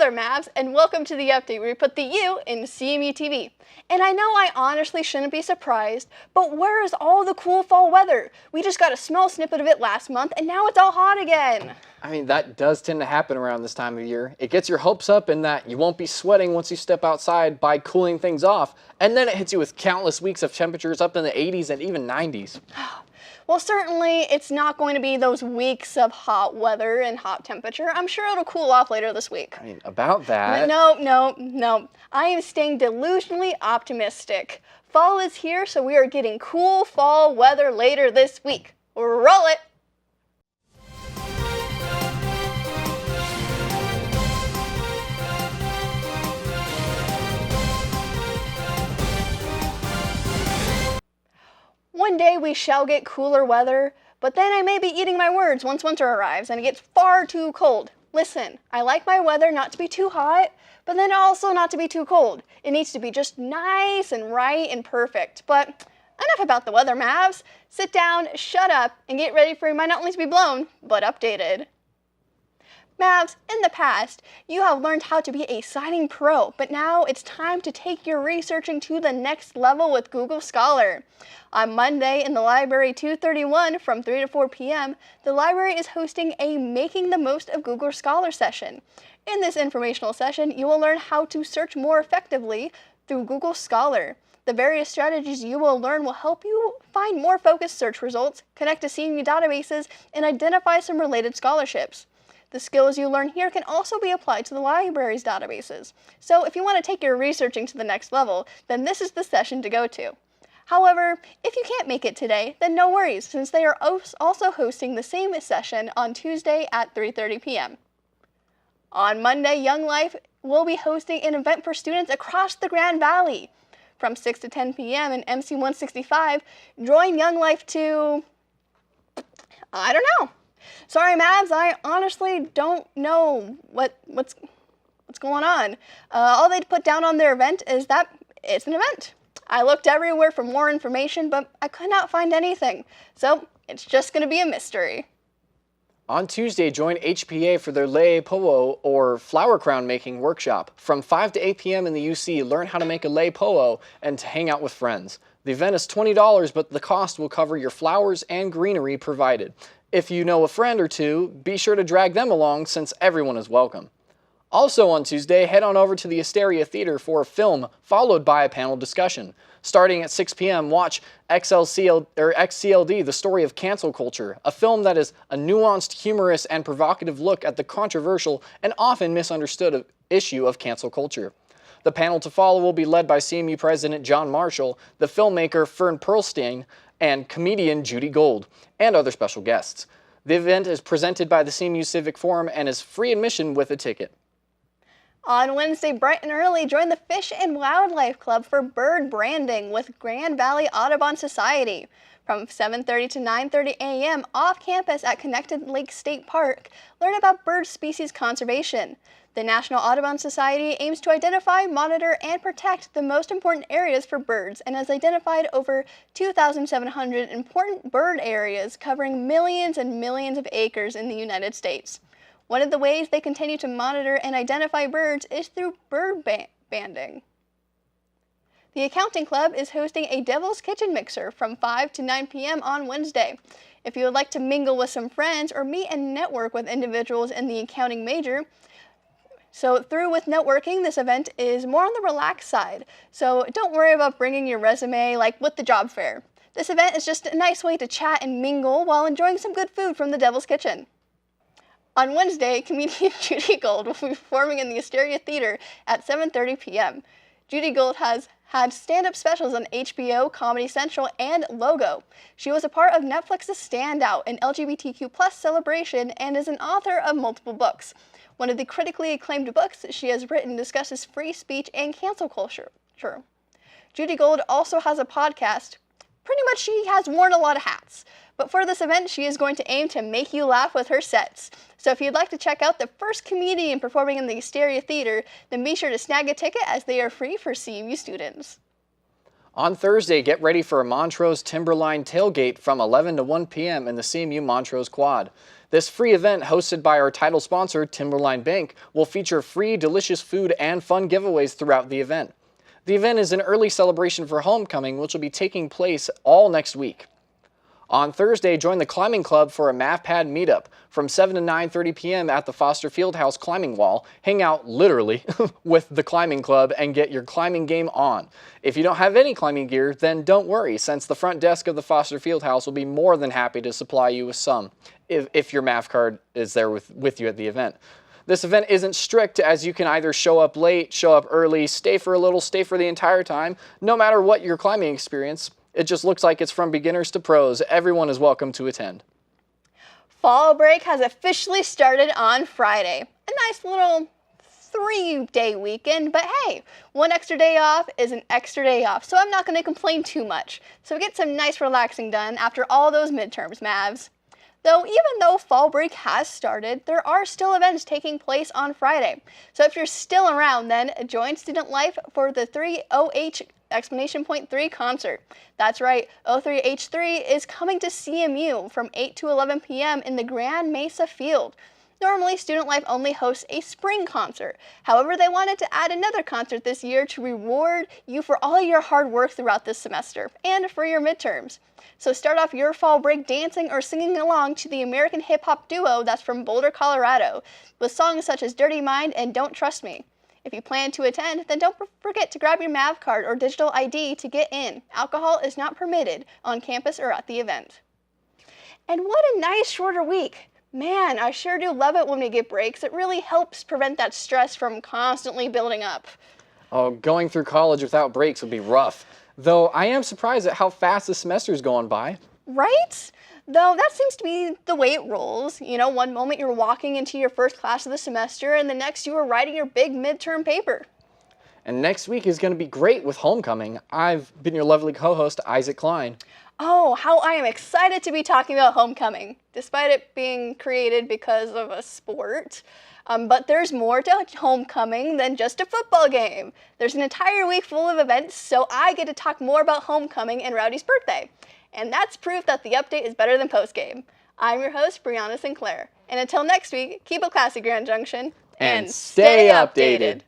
there, Mavs, and welcome to the update where we put the U in CMU-TV. And I know I honestly shouldn't be surprised, but where is all the cool fall weather? We just got a small snippet of it last month, and now it's all hot again. I mean, that does tend to happen around this time of year. It gets your hopes up in that you won't be sweating once you step outside by cooling things off, and then it hits you with countless weeks of temperatures up in the 80s and even 90s. Well, certainly it's not going to be those weeks of hot weather and hot temperature. I'm sure it'll cool off later this week. I mean, about that... No. I am staying delusionally optimistic. Fall is here, so we are getting cool fall weather later this week. Roll it! One day we shall get cooler weather, but then I may be eating my words once winter arrives and it gets far too cold. Listen, I like my weather not to be too hot, but then also not to be too cold. It needs to be just nice and right and perfect. But enough about the weather, Mavs. Sit down, shut up, and get ready for your mind not only to be blown, but updated. Mavs, in the past, you have learned how to be a citing pro, but now it's time to take your researching to the next level with Google Scholar. On Monday in the Library 231 from 3 to 4 p.m., the library is hosting a Making the Most of Google Scholar session. In this informational session, you will learn how to search more effectively through Google Scholar. The various strategies you will learn will help you find more focused search results, connect to CMU databases, and identify some related scholarships. The skills you learn here can also be applied to the library's databases. So if you want to take your researching to the next level, then this is the session to go to. However, if you can't make it today, then no worries, since they are also hosting the same session on Tuesday at 3:30 p.m. On Monday, Young Life will be hosting an event for students across the Grand Valley. From 6 to 10 p.m. in MC 165, join Young Life to... I don't know. Sorry, Mavs, I honestly don't know what's going on. All they put down on their event is that it's an event. I looked everywhere for more information, but I could not find anything. So it's just going to be a mystery. On Tuesday, join HPA for their Lei Po'o, or flower crown making workshop. From 5 to 8 p.m. in the UC, learn how to make a Lei Po'o and to hang out with friends. The event is $20, but the cost will cover your flowers and greenery provided. If you know a friend or two, be sure to drag them along since everyone is welcome. Also on Tuesday, head on over to the Asteria Theatre for a film followed by a panel discussion. Starting at 6 p.m., watch XCLD, The Story of Cancel Culture, a film that is a nuanced, humorous, and provocative look at the controversial and often misunderstood issue of cancel culture. The panel to follow will be led by CMU President John Marshall, the filmmaker Fern Perlstein, and comedian Judy Gold, and other special guests. The event is presented by the CMU Civic Forum and is free admission with a ticket. On Wednesday, bright and early, join the Fish and Wildlife Club for bird branding with Grand Valley Audubon Society. From 7:30 to 9:30 a.m. off campus at Connected Lake State Park, learn about bird species conservation. The National Audubon Society aims to identify, monitor, and protect the most important areas for birds and has identified over 2,700 important bird areas covering millions and millions of acres in the United States. One of the ways they continue to monitor and identify birds is through bird banding. The Accounting Club is hosting a Devil's Kitchen Mixer from 5 to 9 p.m. on Wednesday. If you would like to mingle with some friends or meet and network with individuals in the accounting major, through with networking, this event is more on the relaxed side, so don't worry about bringing your resume like with the job fair. This event is just a nice way to chat and mingle while enjoying some good food from the Devil's Kitchen. On Wednesday, comedian Judy Gold will be performing in the Asteria Theatre at 7:30 p.m. Judy Gold has had stand-up specials on HBO, Comedy Central, and Logo. She was a part of Netflix's Stand Out, an LGBTQ+ celebration, and is an author of multiple books. One of the critically acclaimed books she has written discusses free speech and cancel culture. Judy Gold also has a podcast. Pretty much she has worn a lot of hats. But for this event, she is going to aim to make you laugh with her sets. So if you'd like to check out the first comedian performing in the Asteria Theatre, then be sure to snag a ticket as they are free for CMU students. On Thursday, get ready for a Montrose Timberline tailgate from 11 to 1 p.m. in the CMU Montrose Quad. This free event, hosted by our title sponsor, Timberline Bank, will feature free, delicious food and fun giveaways throughout the event. The event is an early celebration for homecoming, which will be taking place all next week. On Thursday, join the climbing club for a MavPad meetup from 7 to 9:30 p.m. at the Foster Fieldhouse climbing wall. Hang out, literally, with the climbing club and get your climbing game on. If you don't have any climbing gear, then don't worry, since the front desk of the Foster Fieldhouse will be more than happy to supply you with some, if your Mav card is there with you at the event. This event isn't strict, as you can either show up late, show up early, stay for a little, stay for the entire time. No matter what your climbing experience, it just looks like it's from beginners to pros. Everyone is welcome to attend. Fall break has officially started on Friday. A nice little 3-day weekend, but hey, one extra day off is an extra day off, so I'm not going to complain too much. So get some nice relaxing done after all those midterms, Mavs. Though even though fall break has started, there are still events taking place on Friday. So if you're still around, then join Student Life for the 3OH Explanation Point 3 concert. That's right, O3H3 is coming to CMU from 8 to 11 p.m. in the Grand Mesa field. Normally, Student Life only hosts a spring concert. However, they wanted to add another concert this year to reward you for all your hard work throughout this semester and for your midterms. So start off your fall break dancing or singing along to the American hip-hop duo that's from Boulder, Colorado, with songs such as Dirty Mind and Don't Trust Me. If you plan to attend, then don't forget to grab your Mav card or digital ID to get in. Alcohol is not permitted on campus or at the event. And what a nice shorter week. Man, I sure do love it when we get breaks. It really helps prevent that stress from constantly building up. Oh, going through college without breaks would be rough. Though I am surprised at how fast the semester's going by. Right? Though that seems to be the way it rolls. You know, one moment you're walking into your first class of the semester, and the next you are writing your big midterm paper. And next week is going to be great with homecoming. I've been your lovely co-host, Isaac Klein. Oh, how I am excited to be talking about homecoming, despite it being created because of a sport. But there's more to homecoming than just a football game. There's an entire week full of events, so I get to talk more about homecoming and Rowdy's birthday. And that's proof that the update is better than postgame. I'm your host, Breana Sinclair. And until next week, keep it classy, Grand Junction. And stay updated.